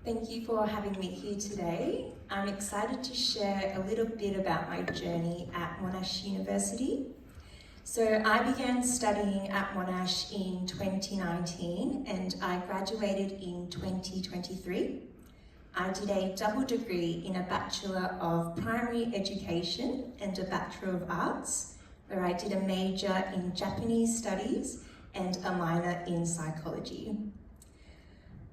Thank you for having me here today. I'm excited to share a little bit about my journey at Monash University. So I began studying at Monash in 2019 and I graduated in 2023. I did a double degree in a Bachelor of Primary Education and a Bachelor of Arts, where I did a major in Japanese Studies and a minor in Psychology.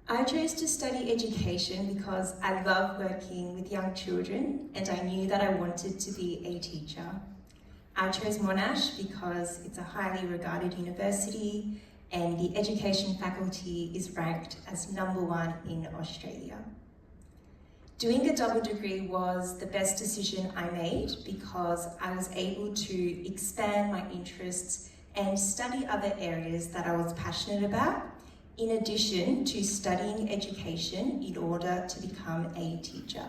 I chose to study education because I love working with young children and I knew that I wanted to be a teacher. I chose Monash because it's a highly regarded university and the education faculty is ranked as #1 in Australia. Doing a double degree was the best decision I made because I was able to expand my interests and study other areas that I was passionate about, in addition to studying education in order to become a teacher.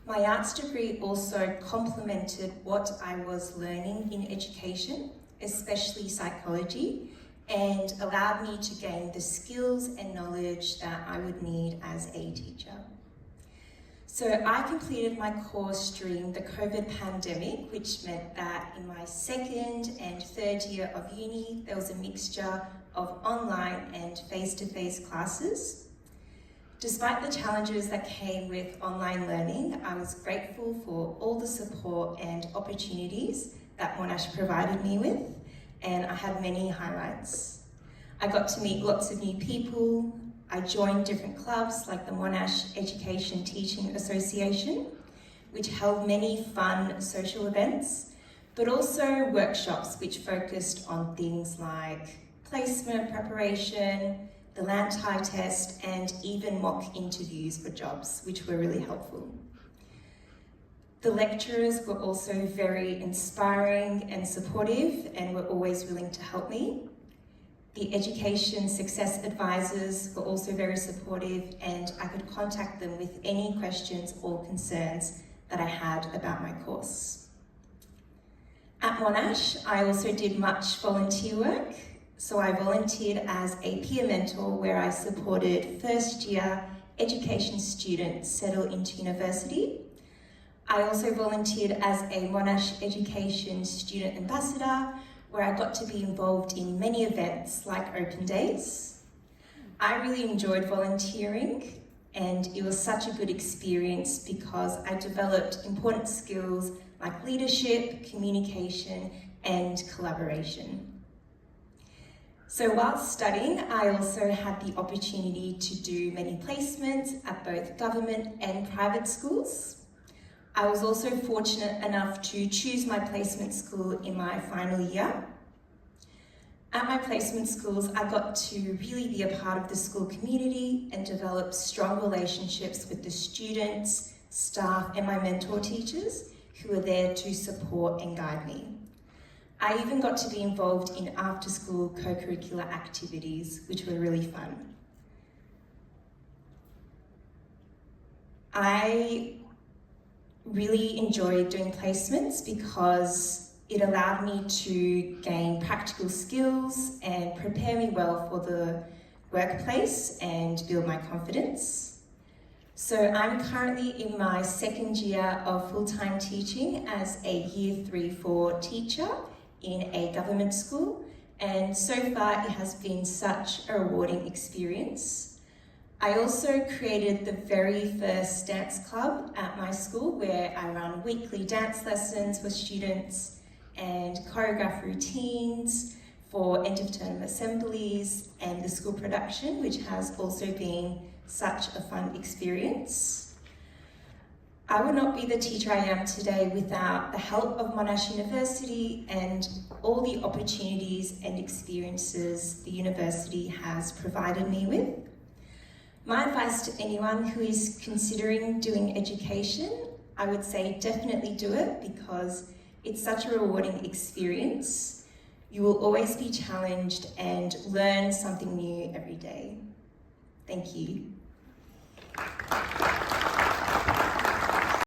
My arts degree also complemented what I was learning in education, especially psychology, and allowed me to gain the skills and knowledge that I would need as a teacher. So I completed my course during the COVID pandemic, which meant that in my second and third year of uni, there was a mixture of online and face-to-face classes. Despite the challenges that came with online learning, I was grateful for all the support and opportunities that Monash provided me with, and I had many highlights. I got to meet lots of new people. I joined different clubs like the Monash Education Teaching Association, which held many fun social events, but also workshops which focused on things like placement preparation, the Lantai test, and even mock interviews for jobs, which were really helpful. The lecturers were also very inspiring and supportive and were always willing to help me. The education success advisors were also very supportive and I could contact them with any questions or concerns that I had about my course. At Monash, I also did much volunteer work. So I volunteered as a peer mentor where I supported first year education students settle into university. I also volunteered as a Monash Education Student Ambassador where I got to be involved in many events like Open Days. I really enjoyed volunteering and it was such a good experience because I developed important skills like leadership, communication, and collaboration. So while studying, I also had the opportunity to do many placements at both government and private schools. I was also fortunate enough to choose my placement school in my final year. At my placement schools, I got to really be a part of the school community and develop strong relationships with the students, staff, and my mentor teachers who were there to support and guide me. I even got to be involved in after-school co-curricular activities, which were really fun. I really enjoyed doing placements because it allowed me to gain practical skills and prepare me well for the workplace and build my confidence. So I'm currently in my second year of full-time teaching as a Year 3-4 teacher in a government school, and so far it has been such a rewarding experience. I also created the very first dance club at my school where I run weekly dance lessons for students and choreograph routines for end-of-term assemblies and the school production, which has also been such a fun experience. I would not be the teacher I am today without the help of Monash University and all the opportunities and experiences the university has provided me with. My advice to anyone who is considering doing education, I would say definitely do it because it's such a rewarding experience. You will always be challenged and learn something new every day. Thank you.